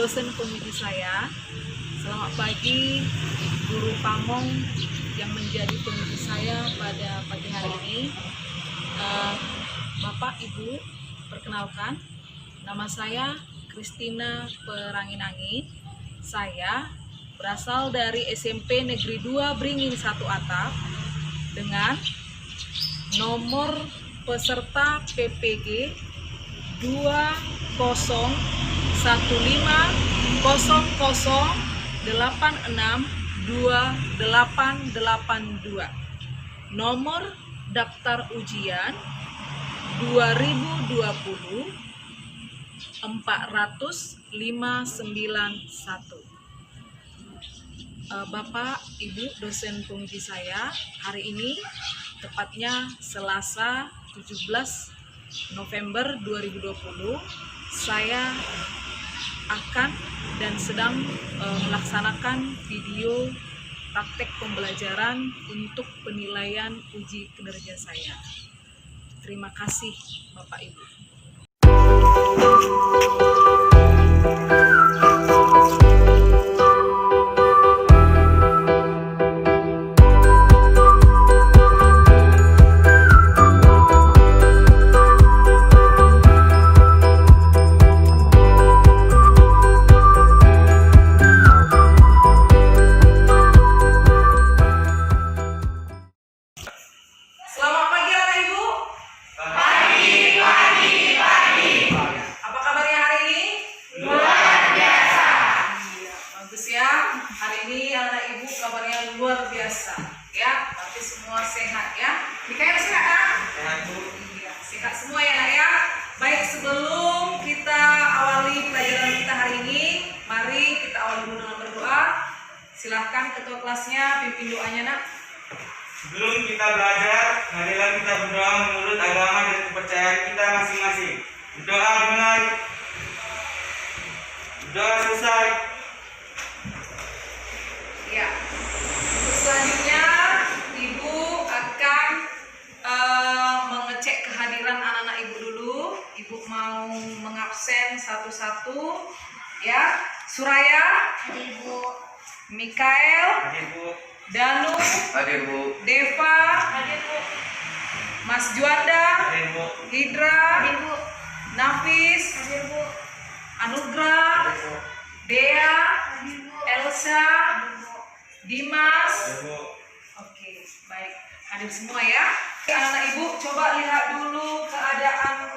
dosen penguji saya. Selamat pagi guru Pamong yang menjadi penguji saya pada pagi hari ini. Bapak Ibu, perkenalkan, nama saya Kristina Peranginangi. Saya berasal dari SMP Negeri 2 Beringin 1 Atap dengan nomor peserta PPG 20.150.862882. Nomor daftar ujian 2020-40591. Bapak, Ibu, dosen penguji saya, hari ini tepatnya Selasa 17 November 2020, saya akan dan sedang melaksanakan video praktek pembelajaran untuk penilaian uji kinerja saya. Terima kasih Bapak Ibu. Hari ini anak ibu kabarnya luar biasa ya, tapi semua sehat ya. Mikael sehat kan? Sehat Bu. Iya, sehat semua ya nak ya. Baik, sebelum kita awali pelajaran kita hari ini, mari kita awali dulu dengan berdoa. Silahkan ketua kelasnya pimpin doanya nak. Sebelum kita belajar, marilah kita berdoa menurut agama dan kepercayaan kita masing-masing. Berdoa benar, berdoa selesai. Ya, selanjutnya Ibu akan mengecek kehadiran anak-anak Ibu dulu. Ibu mau mengabsen satu-satu ya. Suraya, Hadir Bu. Mikael, Hadir Bu. Danu, Hadir Bu. Deva, Hadir Bu. Mas Juanda, Hadir Bu. Hidra, Hadir Bu. Nafis, Hadir Bu. Anugrah, Dea, Hadir Bu. Elsa, Dimas. Hadir Bu. Oke, baik. Hadir semua ya. Anak-anak Ibu, coba lihat dulu keadaan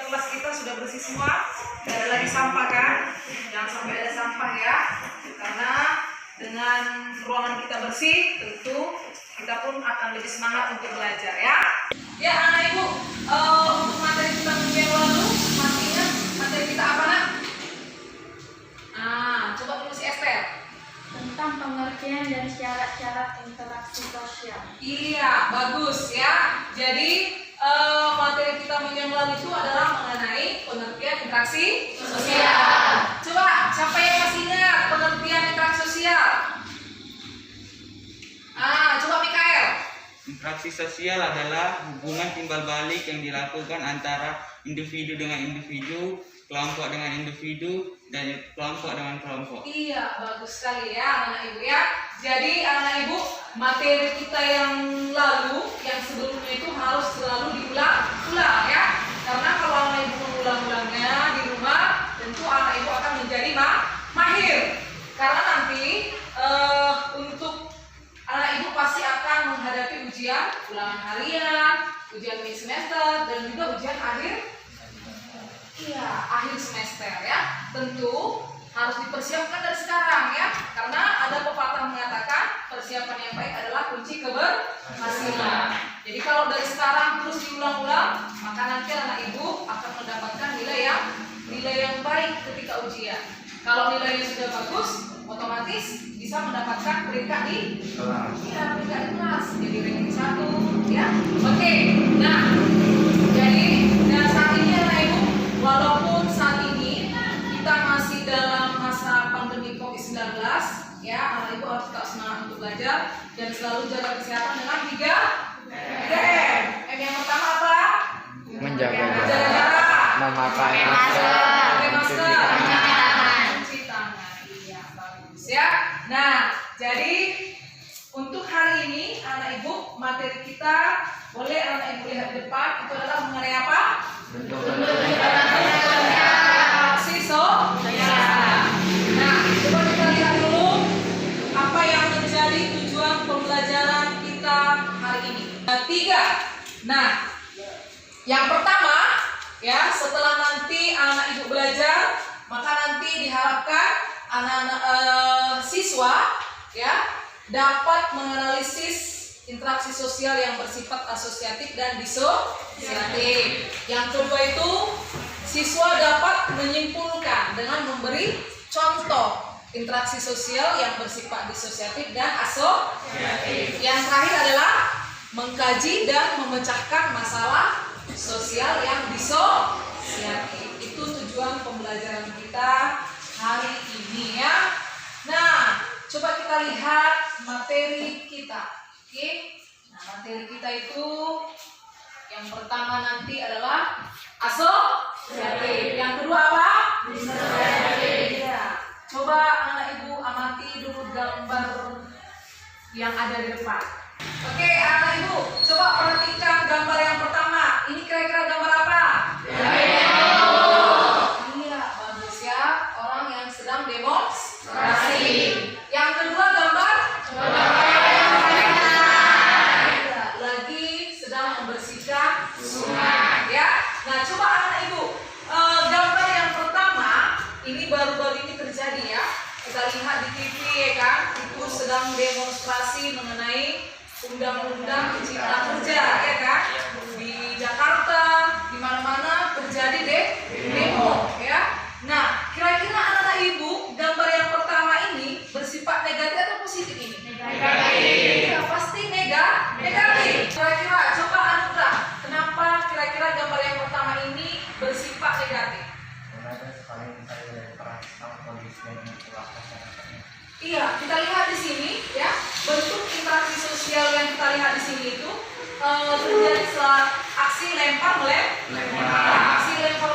kelas kita sudah bersih semua. Tidak ada lagi sampah kan? Jangan sampai ada sampah ya. Karena dengan ruangan kita bersih, tentu kita pun akan lebih semangat untuk belajar ya. Ya anak Ibu, untuk materi kita minggu yang lalu, masih ingat materi kita apa nak? Coba tulis si Esther. Tentang pengertian dan syarat-syarat interaksi sosial. Iya, bagus ya. Jadi materi kita minggu yang lalu itu adalah mengenai pengertian interaksi sosial. Coba, siapa yang masih ingat pengertian interaksi sosial? Coba Mikael. Interaksi sosial adalah hubungan timbal balik yang dilakukan antara individu dengan individu, kelompok dengan individu, dan kelompok dengan kelompok. Iya, bagus sekali ya anak ibu ya. Jadi anak ibu, materi kita yang lalu, yang sebelumnya itu harus selalu diulang-ulang ya. Karena kalau anak ibu mengulang-ulangnya di rumah, tentu anak ibu akan menjadi mahir. Karena nanti untuk anak ibu pasti akan menghadapi ujian ulangan harian, ujian mid semester, dan juga ujian akhir semester ya. Tentu harus dipersiapkan dari sekarang ya, karena ada pepatah mengatakan persiapan yang baik adalah kunci keberhasilan. Jadi kalau dari sekarang terus diulang-ulang, maka nanti anak ibu akan mendapatkan nilai yang baik ketika ujian. Kalau nilainya sudah bagus, otomatis bisa mendapatkan peringkat di kelas, jadi ranking 1 ya. Oke, nah jadi saat ini anak ibu, walaupun saat ini kita masih dalam masa pandemi COVID-19 ya, anak ibu harus tetap semangat untuk belajar dan selalu jaga kesehatan dengan 3M. M yang pertama apa? Menjaga jarak, memakai pakai masker, mencuci tangan. jadi untuk hari ini anak ibu materi kita boleh anak ibu lihat di depan itu adalah mengenai apa? Aksi sosial. Nah, coba kita lihat dulu apa yang menjadi tujuan pembelajaran kita hari ini. 3. Nah, yang pertama ya, setelah nanti anak ibu belajar, maka nanti diharapkan anak-anak siswa ya dapat menganalisis interaksi sosial yang bersifat asosiatif dan disosiatif. Yang kedua itu siswa dapat menyimpulkan dengan memberi contoh interaksi sosial yang bersifat disosiatif dan asosiatif. Yang terakhir adalah mengkaji dan memecahkan masalah sosial yang disosiatif. Itu tujuan pembelajaran kita hari ini ya. Nah, coba kita lihat materi kita. Oke. Nah, materi kita itu yang pertama nanti adalah asosiatif. Yang kedua apa? Disosiatif. Ya. Coba anak ibu amati dulu gambar yang ada di depan. Oke, anak ibu, coba perhatikan gambar yang pertama. Ini kira-kira gambar apa? Iya, bagus ya. Orang yang sedang demonstrasi. Yang kedua gambar? Lagi sedang membersihkan sungai. Ya. Nah, coba anak ibu, gambar yang pertama ini baru-baru ini terjadi ya. Kita lihat di TV ya kan, itu sedang demonstrasi mengenai undang-undang cipta kerja ya kan. Di Jakarta, di mana-mana terjadi demo ya. Nah, kira-kira anak-anak ibu, gambar yang pertama ini bersifat negatif atau positif ini? Negatif. Ya, pasti negatif. Kira-kira coba Anugrah, kenapa kira-kira gambar yang pertama ini bersifat negatif? Iya, kita lihat di sini ya, bentuk interaksi sosial yang kita lihat di sini itu terjadi setelah aksi lempar aksi lempar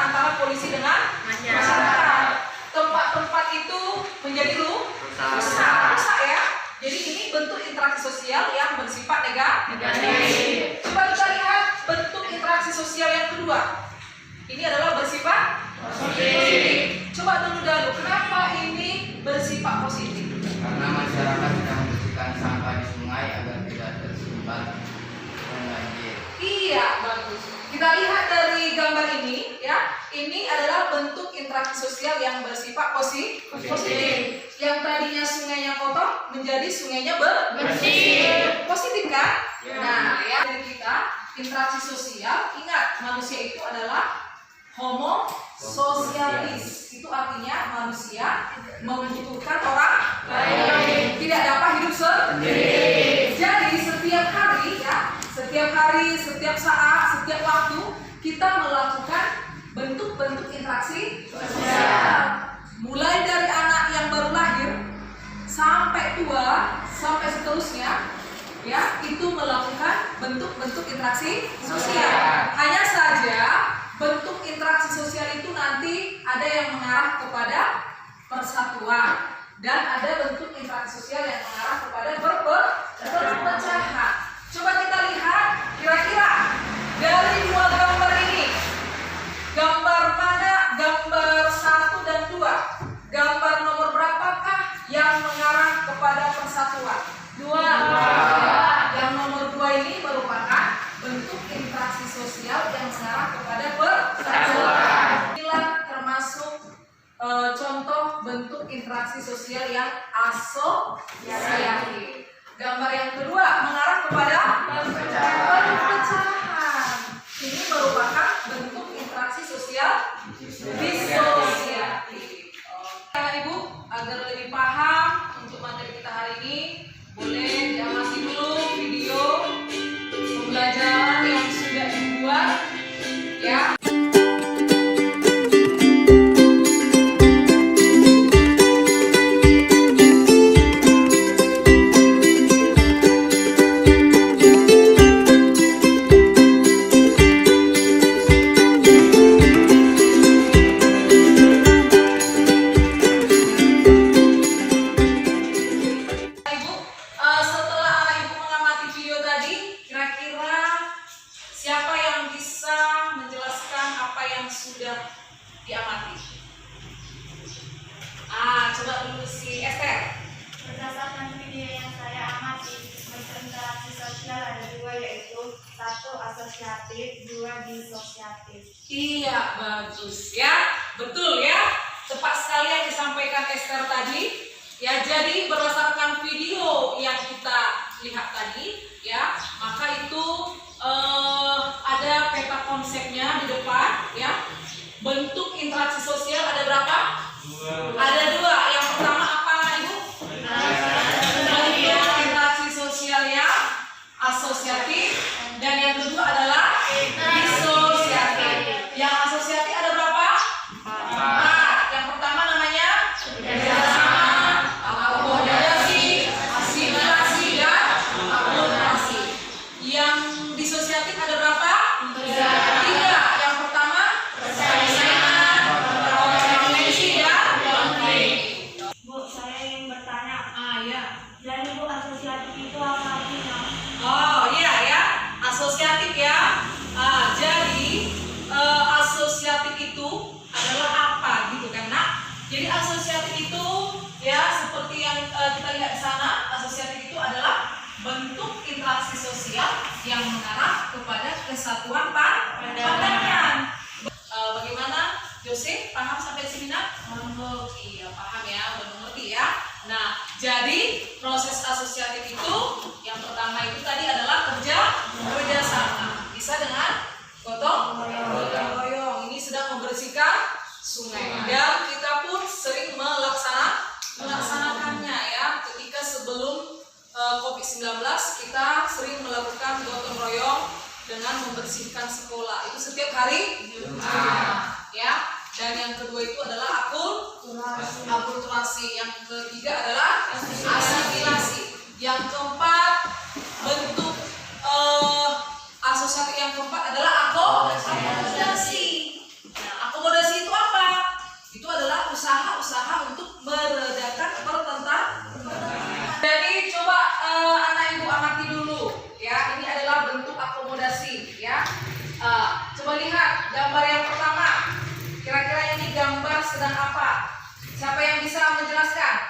antara polisi dengan masyarakat. Tempat-tempat itu menjadi rusak ya. Jadi ini bentuk interaksi sosial yang bersifat negatif. Coba kita lihat bentuk interaksi sosial yang kedua. Ini adalah bersifat positif. Coba dulu kenapa ini bersifat positif? Karena masyarakat sedang membersihkan sampah di sungai agar tidak tersumbat dan banjir. Iya, bagus. Kita lihat dari gambar ini ya, ini adalah bentuk interaksi sosial yang bersifat positif. Yang tadinya sungainya kotor menjadi sungainya bersih. Positif kan? Ya. Nah, ya dari kita interaksi sosial, ingat manusia itu adalah homo sosialis. Itu artinya manusia membutuhkan orang lain, tidak dapat hidup sendiri. Jadi setiap hari, setiap saat, setiap waktu kita melakukan bentuk-bentuk interaksi sosial. Mulai dari anak yang baru lahir sampai tua, sampai seterusnya ya, itu melakukan bentuk-bentuk interaksi sosial. Hanya saja bentuk interaksi sosial itu nanti ada yang mengarah kepada persatuan dan ada bentuk interaksi sosial yang mengarah kepada perpecahan. Coba kita lihat kira-kira dari dua gambar ini, gambar mana? Gambar 1 dan 2. Gambar nomor berapakah yang mengarah kepada persatuan? 2. Yang nomor 2 ini merupakan bentuk interaksi sosial yang mengarah kepada persatuan. Inilah termasuk contoh bentuk interaksi sosial yang asosiatif. Gambar yang kedua mengarah kepada perpecahan. Ini merupakan bentuk interaksi sosial disosiatif. Karena Ibu, agar lebih paham untuk materi kita hari ini, boleh diamati dulu video pembelajaran yang sudah dibuat ya. yang saya amati bentuk interaksi sosial ada dua, yaitu satu asosiatif, dua disosiatif. Iya, bagus ya. Betul ya. Tepat sekali yang disampaikan Esther tadi. Ya, jadi berdasarkan video yang kita lihat tadi, ya, maka itu ada peta konsepnya di depan, ya. Bentuk interaksi sosial ada berapa? Ada dua. Yang pertama apa, Ibu? Bentuk interaksi sosial yang asosiatif, dan yang kedua adalah disosiatif. Yang asosiatif ada berapa? 4. Yang pertama namanya kerjasama, akomodasi, asimilasi, dan akulturasi. Yang disosiatif ada berapa? 3. Yang pertama persaingan, konvensi, dan konflik. Bu, saya ingin bertanya. Ya. Jadi Bu, asosiatif itu apa artinya? Oh iya ya, asosiatif ya. Jadi asosiatif itu adalah apa gitu kan, Nak? Jadi asosiatif itu ya seperti yang kita lihat di sana, asosiatif itu adalah bentuk interaksi sosial yang mengarah kepada kesatuan pandangan. Bagaimana, Jose? Paham sampai sini, Nak? Iya, paham ya, udah mengerti ya. Nah, jadi proses asosiatif itu yang pertama itu tadi adalah kerjasama. Bisa dengan gotong royong. Ini sedang membersihkan sungai. Dan kita pun sering melaksanakannya ya. Ketika sebelum COVID-19 kita sering melakukan gotong royong dengan membersihkan sekolah. Itu setiap hari Jumat ya. Dan yang kedua itu adalah akulturasi. Yang ketiga adalah asimilasi. Yang keempat, bentuk asosiatif yang keempat adalah akomodasi. Nah, akomodasi itu apa? Itu adalah usaha-usaha untuk meredakan pertentangan. Jadi coba anak ibu amati dulu ya. Ini adalah bentuk akomodasi ya. Coba lihat gambar yang pertama. Kira-kira ini gambar sedang apa? Siapa yang bisa menjelaskan?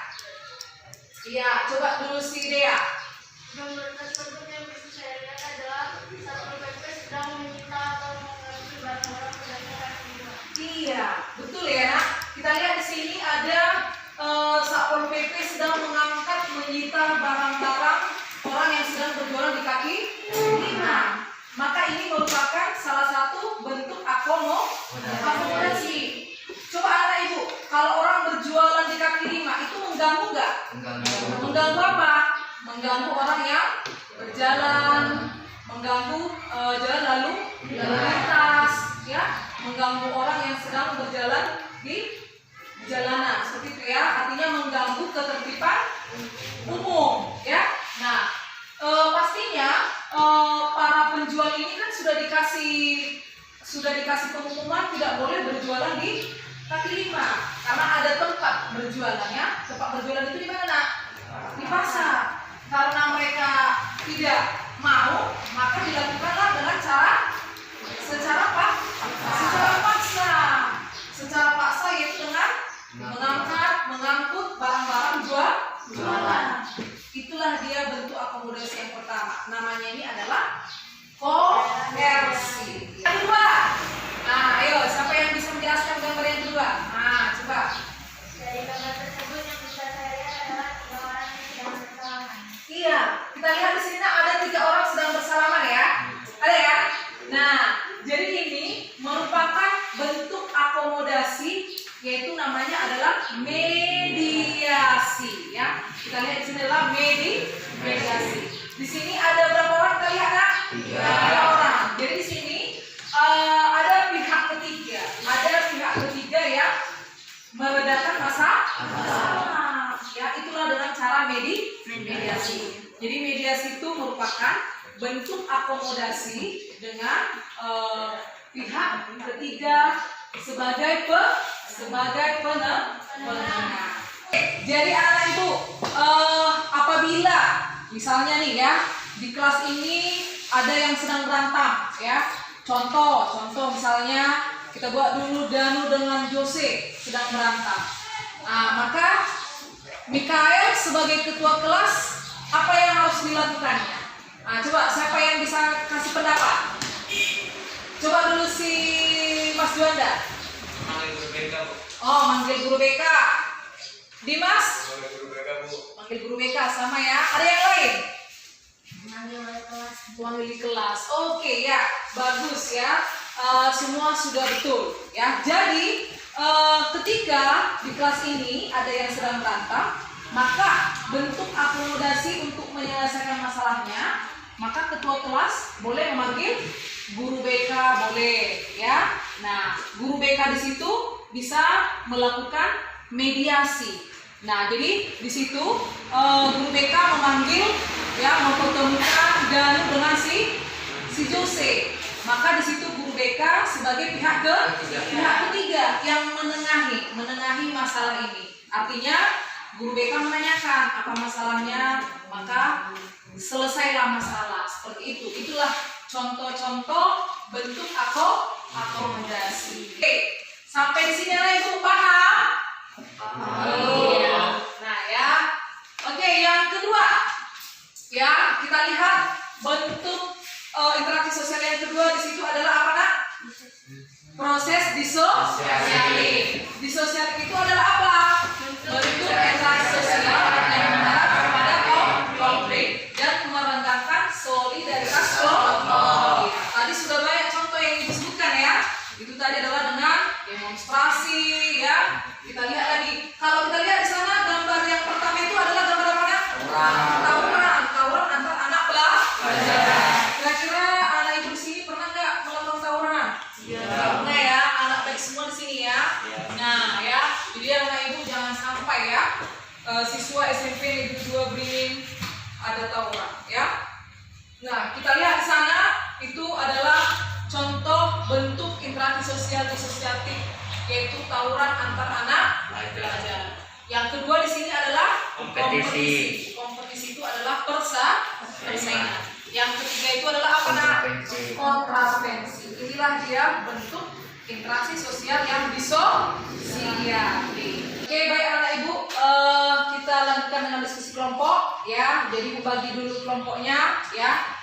Iya, coba dulu si Dea. Gambar tersebut yang bisa saya lihat adalah Satpol PP sedang menyita atau mengambil barang-barang berdasarkan video. Iya, betul ya, Nak. Kita lihat di sini ada Satpol PP sedang menyita barang-barang orang yang sedang berjualan di kaki lima. Maka ini merupakan salah satu bentuk akomodasi. Coba anak ibu, kalau orang berjualan di kaki lima itu mengganggu nggak? Mengganggu apa? Mengganggu orang yang berjalan, mengganggu jalan lalu lintas, ya, mengganggu orang yang sedang berjalan di jalanan, seperti itu ya. Artinya mengganggu ketertiban umum, ya. Nah, pastinya para penjual ini kan sudah dikasih pengumuman tidak boleh berjualan di kaki lima karena ada tempat berjualannya. Tempat berjualan itu di mana? Di pasar. Karena mereka tidak mau, maka dilakukanlah dengan secara paksa, yaitu dengan mengangkut barang-barang jualan. Itulah dia bentuk akomodasi yang pertama. Namanya ini adalah koersi. Yang kedua, nah ayo siapa yang bisa menjelaskan gambar yang kedua? Nah coba. Dari gambar tersebut yang bisa saya lihat adalah 3 orang yang sedang bersalaman. Iya, kita lihat di sini ada 3 orang sedang bersalaman ya. Ada ya? Nah, jadi ini merupakan bentuk akomodasi, yaitu namanya adalah mediasi ya. Kita lihat di sini adalah mediasi. Di sini ada berapa orang kita lihat, Nak? 3 orang. Jadi di sini ada pihak ketiga yang meredakan masalah. Ya, itulah dengan cara mediasi. Jadi mediasi itu merupakan bentuk akomodasi dengan pihak ketiga sebagai penengah. Jadi anak ibu, apabila misalnya nih ya di kelas ini ada yang sedang berantem ya, contoh misalnya kita buat dulu Danu dengan Jose sedang berantem. Nah, maka Mikael sebagai ketua kelas, apa yang harus dilakukannya? Nah, coba siapa yang bisa kasih pendapat? Coba dulu si Mas Juanda. Manggil guru BK, Bu. Oh, manggil guru BK. Dimas? Manggil guru BK, Bu. Manggil guru BK sama ya. Ada yang lain? Manggil wali kelas. Manggil di kelas. Oke ya, bagus ya. Semua sudah betul ya. Jadi ketika di kelas ini ada yang sedang berantem, maka bentuk akomodasi untuk menyelesaikan masalahnya, maka ketua kelas boleh memanggil guru BK, boleh ya. Nah, guru BK di situ bisa melakukan mediasi. Nah, jadi di situ guru BK memanggil ya, mempertemukan Danu dengan si Jose. Maka di situ guru BK sebagai pihak ketiga yang menengahi masalah ini. Artinya guru BK menanyakan apa masalahnya, maka selesailah masalah. Seperti itu. Itulah contoh-contoh bentuk akomodasi. Oke, sampai di sini lah Ibu paham? Iya. Nah ya. Oke, yang kedua. Ya, kita lihat bentuk interaksi sosial yang kedua di situ adalah apa, Nak? Proses disosiatif. Disosiatif itu adalah apa? Bentuk interaksi sosial yang mengarah kepada konflik dan merendahkan solidaritas kelompok. Tadi sudah banyak contoh yang disebutkan ya. Itu tadi adalah dengan demonstrasi ya. Kita lihat lagi. Kalau kita lihat di sana gambar yang pertama itu adalah gambar apa, Nak? Tawuran antar anak pelajar. Kira-kira anak ibu di sini pernah nggak melakukan tawuran? Iya. Pernah ya, anak baik semua di sini ya. Nah ya, jadi anak ibu jangan sampai ya siswa SMP Negeri 2 Beringin ada tawuran ya. Nah kita lihat di sana itu adalah contoh bentuk interaksi sosial disosiatif, yaitu tawuran antar anak pelajar. Yang kedua di sini adalah kompetisi. Kompetisi itu adalah persaingan. Yang ketiga itu adalah apa, Nak? Kontravensi. Inilah dia bentuk interaksi sosial yang disosiatif. Oke, baik anak ibu, kita lanjutkan dengan diskusi kelompok ya. Jadi bagi dulu kelompoknya ya.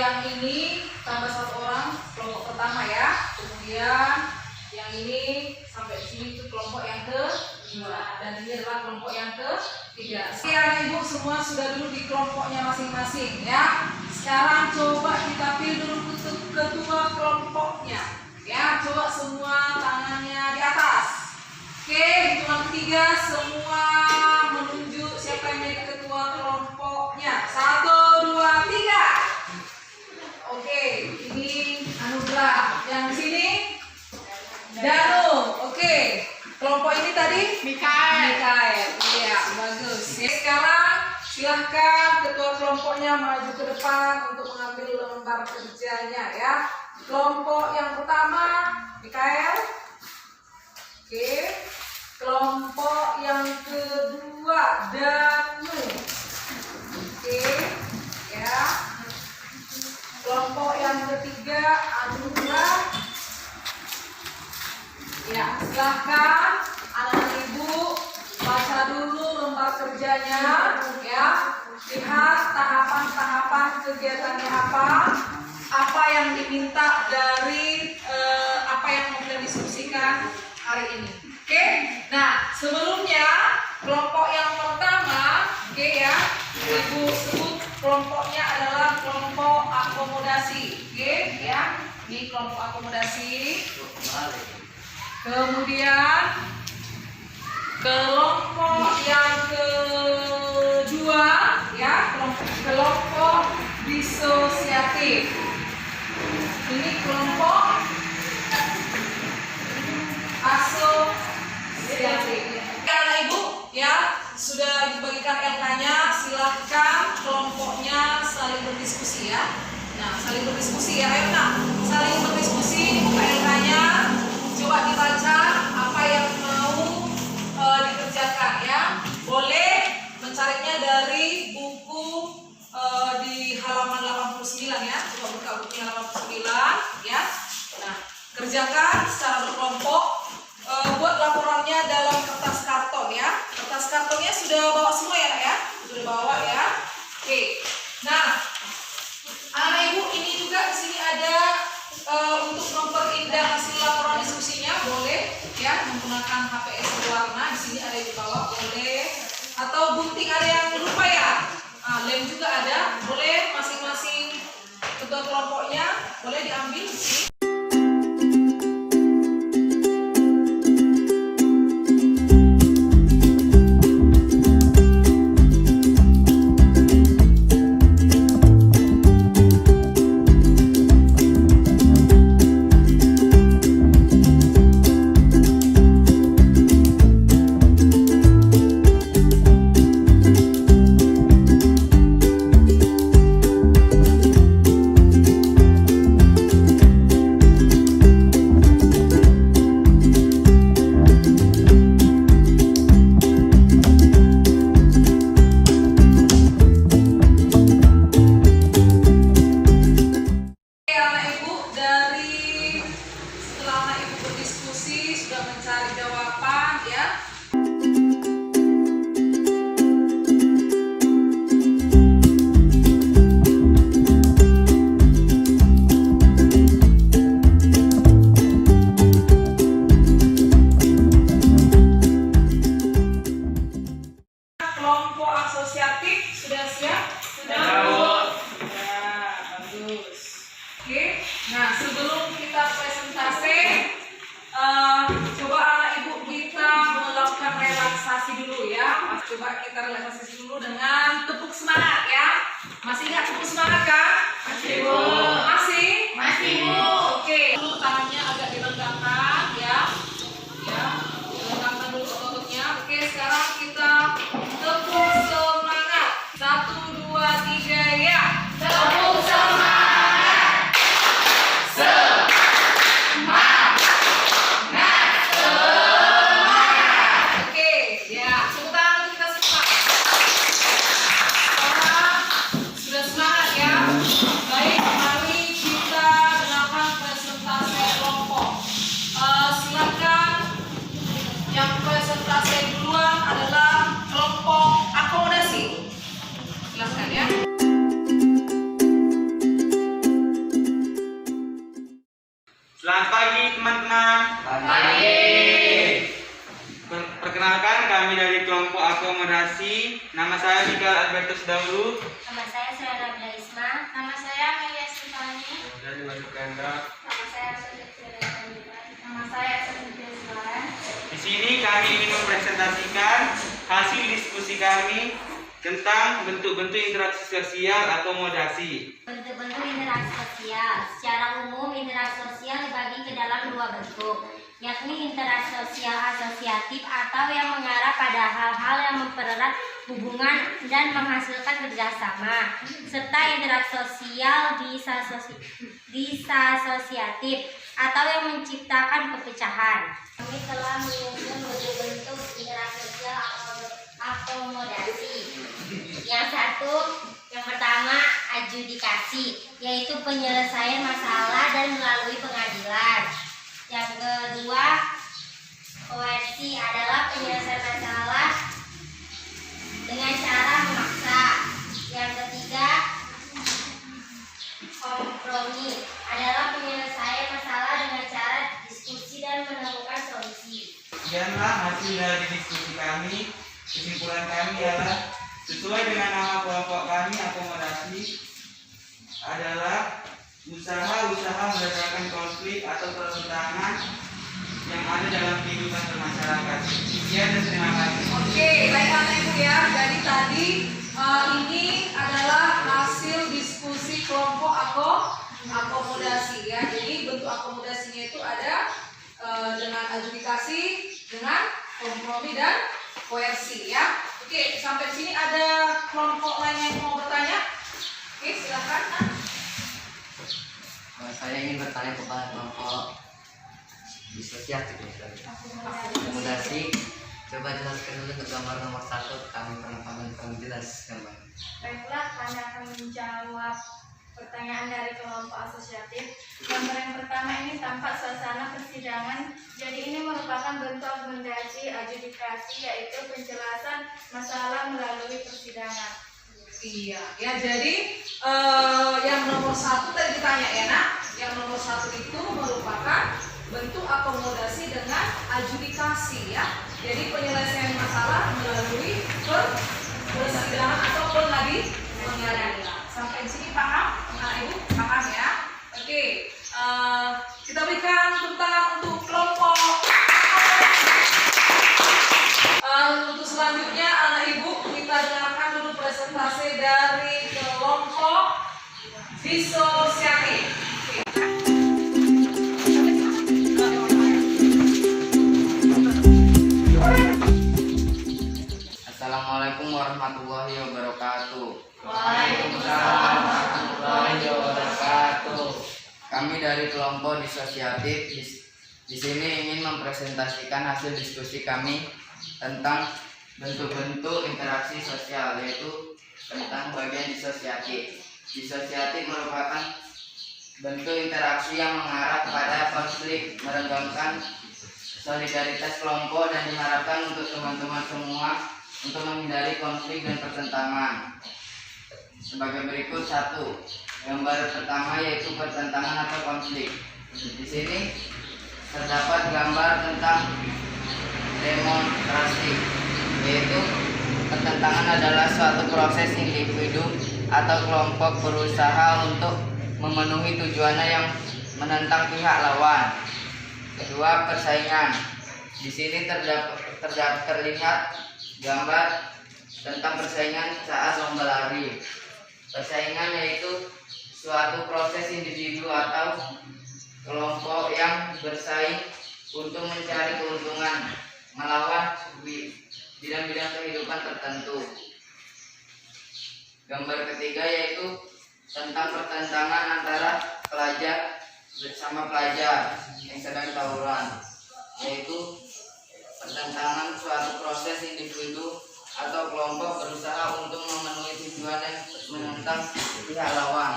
Yang ini tambah satu orang kelompok pertama ya. Kemudian yang ini sampai di sini itu kelompok yang kedua dan ini adalah kelompok yang ketiga. Oke, anak ibu semua sudah dulu di kelompoknya masing-masing ya. Sekarang coba kita pilih dulu ketua kelompoknya ya. Coba semua tangannya di atas. Oke, hitungan ketiga semua menunjuk siapa yang jadi ketua kelompoknya. 1, 2, 3. Oke, ini Anugrah. Yang di sini Danu. Oke, kelompok ini tadi Mikael. Iya, bagus. Ya, sekarang silahkan ketua kelompoknya maju ke depan untuk mengambil lembar kerjanya ya. Kelompok yang pertama Mikael. Oke. Kelompok yang kedua Danu. Oke. Ya. Kelompok yang ketiga Anugrah. Ya, silahkan anak ibu baca dulu lembar kerjanya ya. Lihat tahapan-tahapan kegiatannya apa yang diminta dari apa yang mau kita diskusikan hari ini. Oke. Nah, sebelumnya kelompok yang pertama, oke ya, ibu sebut kelompoknya adalah kelompok akomodasi. Oke ya. Ini kelompok akomodasi. Kemudian kelompok yang kedua ya, kelompok disosiatif. Ini kelompok asosiatif. Anak ibu ya, sudah ibu bagikan LK-nya, silahkan kelompoknya saling berdiskusi ya. Nah, saling berdiskusi ya, ayo nak, saling berdiskusi, buka LK-nya. Coba dibaca apa yang mau dikerjakan ya. Boleh mencarinya dari buku di halaman 89 ya. Coba buka bukunya halaman 89 ya. Nah, kerjakan secara berkelompok. Buat laporannya dalam kertas karton ya. Kertas kartonnya sudah bawa semua ya, Nak ya? Sudah bawa ya. Oke. Nah, anak ibu ini juga di sini ada untuk memperindah hasil laporan diskusinya boleh ya menggunakan HPS berwarna. Di sini ada yang dibawa boleh. Atau gunting ada yang lupa ya. Lem juga ada, boleh masing-masing ketua kelompoknya boleh diambil di sini. Kelompok asosiatif sudah siap? Sudah. Bagus. Oke. Nah, sebelum kita presentasi, coba anak ibu kita melakukan relaksasi dulu ya. Coba kita relaksasi dulu dengan tepuk semangat ya. Masih ingat tepuk semangat kan? Masih Bu. Masih? Masih Bu. Oke. Dulu tangannya agak dilenggangkan ya. Ya. Dilenggangkan dulu ototnya. Oke, sekarang kita tepuk semangat. 1, 2, 3 ya. Tepuk semangat. Semangat. Oke, ya. Tepuk tangan kita semangat. Sekarang sudah semangat ya. Baik, mari kita dengarkan presentasi kelompok. Silakan. Yang presentasi duluan adalah kelompok akomodasi. Silakan ya. Selamat pagi teman-teman. Perkenalkan kami dari kelompok akomodasi. Nama saya Mikael Albertus Daulu. Nama saya Serena Bila Isma. Nama saya Melia Stefani. Dari Wahyu Ganda. Nama saya Sudipta. Nama saya Sudipta Suara. Di sini kami ingin mempresentasikan hasil diskusi kami tentang bentuk-bentuk interaksi sosial akomodasi. Bentuk-bentuk interaksi sosial. Secara umum, interaksi sosial dibagi ke dalam dua bentuk, yakni interaksi sosial asosiatif atau yang mengarah pada hal-hal yang mempererat hubungan dan menghasilkan kerjasama, serta interaksi sosial disasosiatif atau yang menciptakan perpecahan. Kami telah menyusun bentuk-bentuk interaksi sosial akomodasi. Yang pertama adjudikasi, yaitu penyelesaian masalah dan melalui pengadilan. Yang kedua koersi adalah penyelesaian masalah dengan cara memaksa. Yang ketiga kompromi adalah penyelesaian masalah dengan cara diskusi dan menemukan solusi. Sekianlah hasil dari diskusi kami. Kesimpulan kami adalah sesuai dengan nama kelompok kami, akomodasi adalah usaha-usaha meredakan konflik atau pertentangan yang ada dalam kehidupan bermasyarakat. Sekian dan terima kasih. Oke, baik anak ibu ya. Jadi tadi ini adalah hasil diskusi kelompok akomodasi ya. Jadi bentuk akomodasinya itu ada dengan adjudikasi, dengan kompromi dan koersi ya. Oke, sampai sini ada kelompok lain yang mau bertanya? Oke, silakan. Saya ingin bertanya kepada kelompok disosiatif akomodasi. Coba jelaskan dulu untuk gambar nomor 1. Kami kurang jelas gambar. Baiklah, kami akan menjawab Pertanyaan dari kelompok asosiatif. Gambar yang pertama ini tampak suasana persidangan. Jadi ini merupakan bentuk argumentasi adjudikasi, yaitu penjelasan masalah melalui persidangan. Iya, ya jadi yang nomor 1 tadi ditanya ya nak, yang nomor 1 itu merupakan bentuk akomodasi dengan adjudikasi ya. Jadi penyelesaian masalah melalui persidangan atau pengadilan. Sampai di sini paham? Anak ibu paham ya? Oke, kita berikan tepuk tangan untuk kelompok. Untuk selanjutnya anak ibu kita dengarkan dulu presentasi dari kelompok disosiatif. Assalamualaikum warahmatullahi wabarakatuh. Waalaikumsalam warahmatullahi wabarakatuh. Kami dari kelompok disosiatif di sini ingin mempresentasikan hasil diskusi kami tentang bentuk-bentuk interaksi sosial, yaitu tentang bagian disosiatif. Disosiatif merupakan bentuk interaksi yang mengarah kepada konflik, merenggangkan solidaritas kelompok dan diharapkan untuk teman-teman semua untuk menghindari konflik dan pertentangan. Sebagai berikut: 1. Gambar pertama yaitu pertentangan atau konflik. Di sini terdapat gambar tentang demonstrasi, yaitu pertentangan adalah suatu proses individu atau kelompok berusaha untuk memenuhi tujuannya yang menentang pihak lawan. Kedua, persaingan. Di sini terlihat gambar tentang persaingan saat lomba lari. Persaingan yaitu suatu proses individu atau kelompok yang bersaing untuk mencari keuntungan melawan bidang-bidang kehidupan tertentu. Gambar ketiga yaitu tentang pertentangan antara pelajar bersama pelajar yang sedang tawuran, yaitu pertentangan suatu proses individu atau kelompok berusaha untuk memenuhi tujuan yang menentang pihak lawan.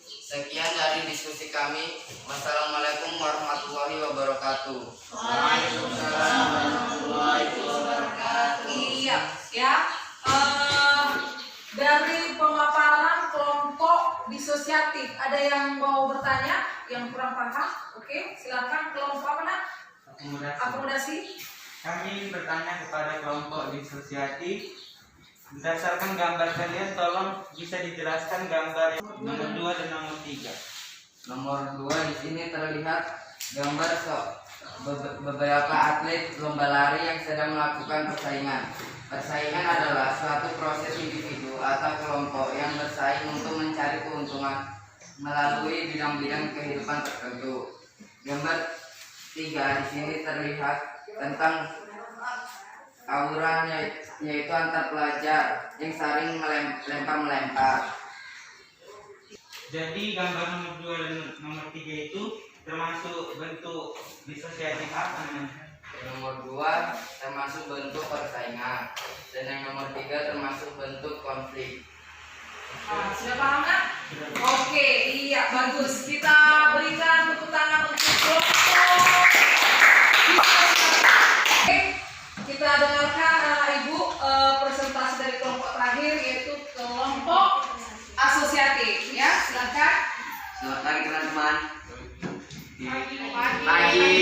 Sekian dari diskusi kami. Wassalamualaikum warahmatullahi wabarakatuh. Waalaikumsalam warahmatullahi wabarakatuh. Iya, ya. Dari pemaparan kelompok disosiatif, ada yang mau bertanya, yang kurang paham? Oke, silakan kelompok apa nak? Akomodasi. Kami bertanya kepada kelompok disosiatif, berdasarkan gambar kalian tolong bisa dijelaskan gambar nomor 2 dan nomor 3. Nomor 2 di sini terlihat gambar beberapa atlet lomba lari yang sedang melakukan persaingan. Persaingan adalah suatu proses individu atau kelompok yang bersaing untuk mencari keuntungan melalui bidang-bidang kehidupan tertentu. Gambar 3 di sini terlihat tentang tawuran, yaitu antar pelajar yang saling melempar. Jadi gambar nomor 2 dan nomor 3 itu termasuk bentuk disosiatif apa namanya? Nomor 2 termasuk bentuk persaingan dan yang nomor 3 termasuk bentuk konflik. Sudah paham kan? Oke, iya bagus. Kita berikan tepuk tangan untuk kelompok. Oke, kita dengarkan anak ibu presentasi dari kelompok terakhir yaitu kelompok asosiatif. Ya, silakan. Selamat pagi teman-teman. Pagi.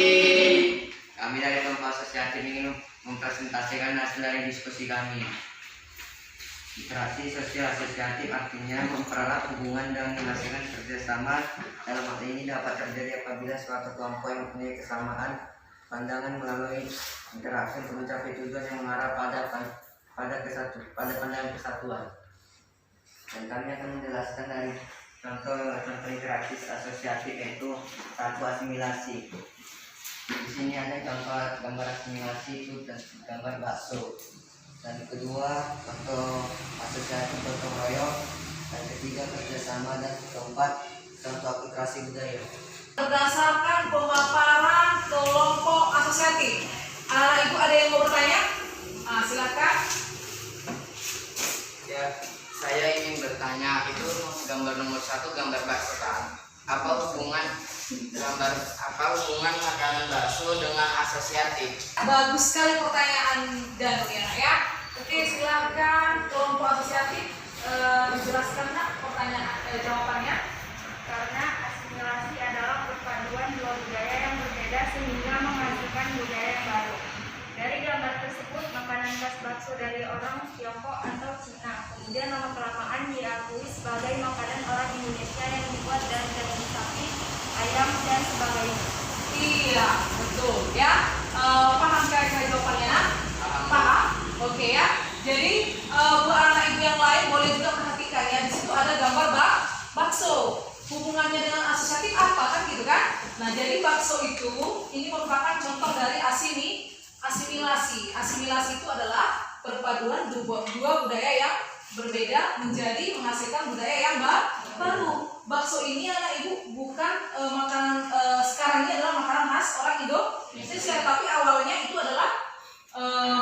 Kami dari kelompok asosiatif ingin mempresentasikan hasil dari diskusi kami. Interaksi sosial asosiatif artinya mempererat hubungan dan menghasilkan kerjasama. Dalam hal ini dapat terjadi apabila suatu kelompok yang mempunyai kesamaan pandangan melalui interaksi untuk mencapai tujuan yang mengarah pada pandangan kesatuan. Dan kami akan menjelaskan dari contoh interaksi asosiatif, yaitu 1. Asimilasi. Di sini ada contoh gambar asimilasi itu dan gambar bakso. Dan kedua, contoh asosiasi gotong royong. Dan ketiga, kerjasama. Dan keempat, contoh aplikasi budaya. Berdasarkan pemaparan kelompok asosiatif, anak ibu ada yang mau bertanya? Silakan. Ya, Saya ingin bertanya, itu gambar nomor 1 gambar bakso kan? Apa hubungan makanan bakso dengan asosiatif? Bagus sekali pertanyaan Daniela ya. Oke, silakan kelompok asosiatif dijelaskan nak jawabannya. Karena asimilasi adalah perpaduan dua budaya yang berbeda sehingga menghasilkan budaya yang baru. Dari gambar tersebut, makanan khas bakso dari orang Tiongkok atau Cina, kemudian lama-kelamaan diakui sebagai makanan orang Indonesia yang dibuat dari daging sapi, ayam, dan sebagainya. Iya, betul ya. Paham kira-kira jawabannya? Paham? Oke ya. Jadi buat anak ibu yang lain boleh juga perhatikan ya. Di situ ada gambar bakso. Hubungannya dengan asosiatif apa kan gitu kan? Nah, jadi bakso itu ini merupakan contoh dari asimilasi. Asimilasi itu adalah perpaduan dua budaya yang berbeda menjadi menghasilkan budaya yang baru. Bakso ini anak ibu bukan makanan sekarang ini adalah makanan khas orang Indonesia, tapi awalnya itu adalah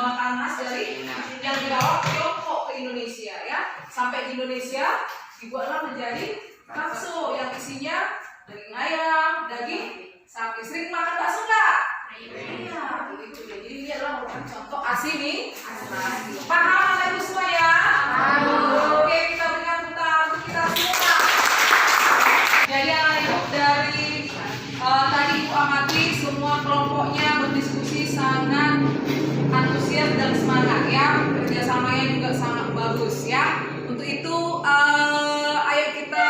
makanan khas dari yang dibawa Tiongkok ke Indonesia ya. Sampai di Indonesia dibuatlah menjadi bakso yang isinya daging ayam, daging sapi. Sering makan bakso nggak? Iya, begitu. Jadi ini adalah merupakan contoh asimilasi. Paham anak ibu semua ya? Oke, kita berikan tepuk untuk kita semua. Jadi anak ibu dari tadi ibu amati semua kelompoknya berdiskusi sangat antusias dan semangat ya. Kerjasamanya juga sangat bagus ya. Untuk itu ayo kita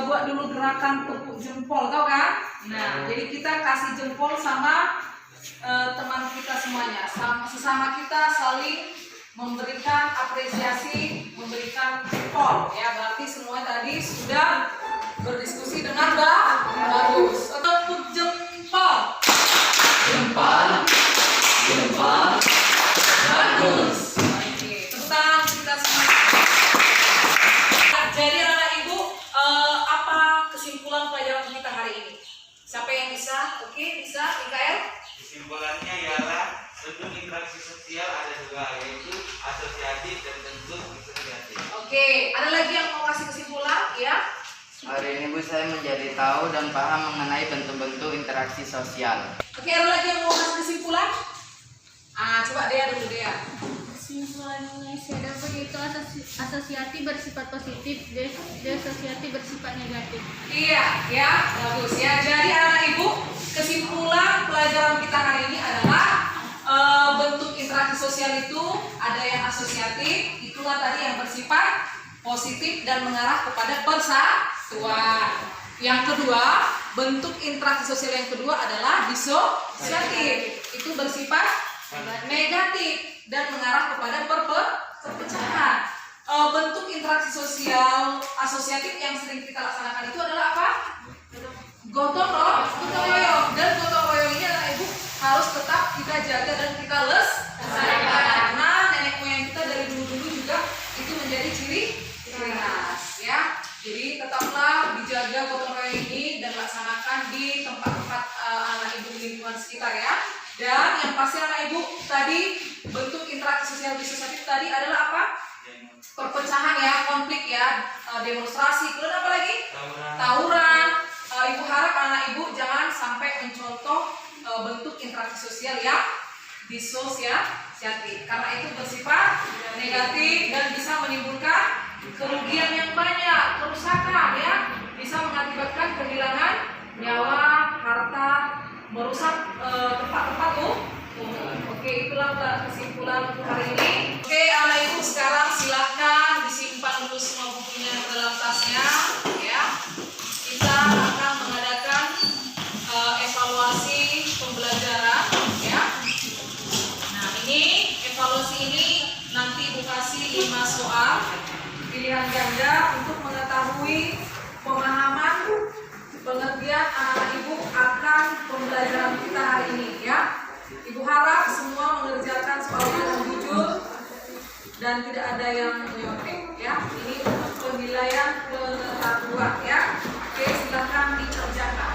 buat dulu gerakan tepuk jempol, tau kan? Nah, jadi kita kasih jempol sama teman kita semuanya, sesama kita saling memberikan apresiasi, memberikan jempol ya. Berarti semua tadi sudah berdiskusi dengan bagus. Tepuk jempol. Jempol. Bagus. Oke, tentang kita semua. Jadi anak ibu, apa kesimpulan pelajaran kita hari ini? Siapa yang bisa? Oke, bisa, Mikael? Kesimpulannya ialah bentuk interaksi sosial ada dua, yaitu asosiatif dan bentuk disosiatif. Oke, ada lagi yang mau kasih kesimpulan? Ya? Hari ini Bu saya menjadi tahu dan paham mengenai bentuk-bentuk interaksi sosial. Oke, ada lagi yang mau kasih kesimpulan? Coba Dea dulu, Dea. Kesimpulannya saya dapat yaitu asosiatif bersifat positif, desosiatif bersifat negatif. Iya, ya, bagus ya. Jadi anak ibu, kesimpulan pelajaran kita hari ini adalah bentuk interaksi sosial itu ada yang asosiatif, itulah tadi yang bersifat positif dan mengarah kepada persatuan. Yang kedua, bentuk interaksi sosial yang kedua adalah disosiatif, itu bersifat negatif dan mengarah kepada perpecahan. Bentuk interaksi sosial asosiatif yang sering kita laksanakan itu adalah apa? Gotong royong. Dan gotong royong ini adalah ibu harus tetap kita jaga dan kita lestarikan. Karena nenek moyang kita dari dulu juga itu menjadi ciri khas ya. Jadi tetaplah dijaga gotong royong ini dan laksanakan di tempat-tempat anak ibu di lingkungan sekitar ya. Dan yang pasti anak ibu tadi bentuk interaksi sosial disosiatif tadi adalah apa? Perpecahan ya, konflik ya, demonstrasi, kemudian apa lagi? Tawuran. Ibu harap anak ibu jangan sampai mencontoh bentuk interaksi sosial yang disosiatif karena itu bersifat negatif dan bisa menimbulkan kerugian yang banyak, kerusakan ya, bisa mengakibatkan kehilangan nyawa, harta, merusak tempat-tempat umum. Oke, itulah kesimpulan untuk hari ini. Oke, anak ibu sekarang silahkan disimpan dulu semua bukunya ke dalam tasnya ya. Kita akan mengadakan evaluasi pembelajaran ya. Nah, ini evaluasi ini nanti ibu kasih 5 soal pilihan ganda untuk mengetahui pemahaman pengertian anak ibu akan pembelajaran kita hari ini ya. Ibu harap semua mengerjakan soal dengan jujur dan tidak ada yang menyontek ya. Ini untuk penilaian pengetahuan ya. Oke, silakan dikerjakan.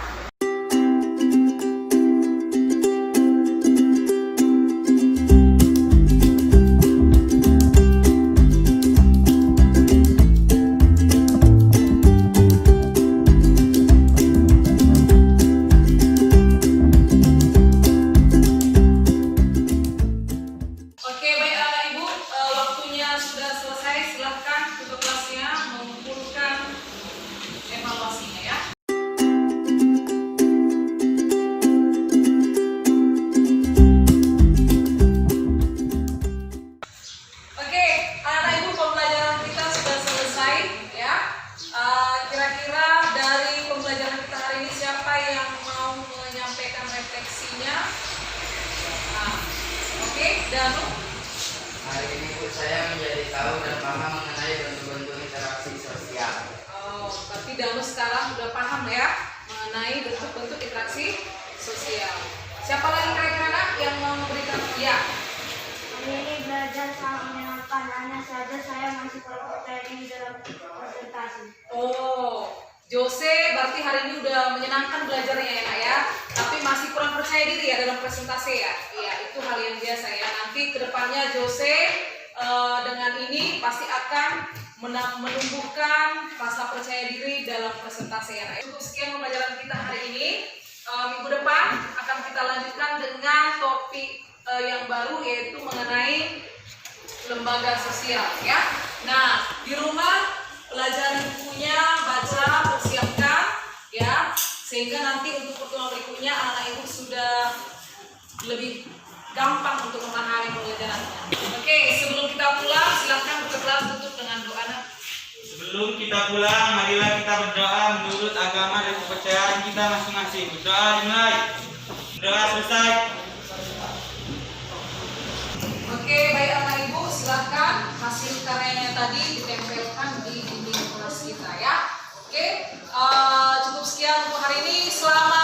saya menjadi tahu dan paham mengenai bentuk-bentuk interaksi sosial. Oh, berarti Danu sekarang udah paham ya mengenai bentuk-bentuk interaksi sosial. Siapa lagi kira-kira Nak, yang mau memberikan? Ya. Hari ini belajar sangat menyenangkan, hanya saja saya masih kurang percaya diri dalam presentasi. Oh, Jose berarti hari ini udah menyenangkan belajarnya ya Nak ya, tapi masih kurang percaya diri ya dalam presentasi ya. Iya, itu hal yang biasa ya. Nanti kedepannya Jose dengan ini pasti akan menumbuhkan rasa percaya diri dalam presentasi ya Nak. Cukup sekian pembelajaran kita hari ini. Minggu depan akan kita lanjutkan dengan topik yang baru, yaitu mengenai lembaga sosial ya. Nah, di rumah pelajari bukunya, baca, persiapkan ya, sehingga nanti untuk pertemuan berikutnya anak-anak ibu sudah lebih gampang untuk memahami pembelajarannya. Oke, sebelum kita pulang silahkan buka kelas tutup dengan doa. Sebelum kita pulang, marilah kita berdoa menurut agama dan kepercayaan kita masing-masing. Berdoa dimulai. Doa selesai. Oke, baik anak ibu, silahkan hasil karyanya tadi ditempelkan di dinding kelas kita ya. Oke, cukup sekian untuk hari ini. Selamat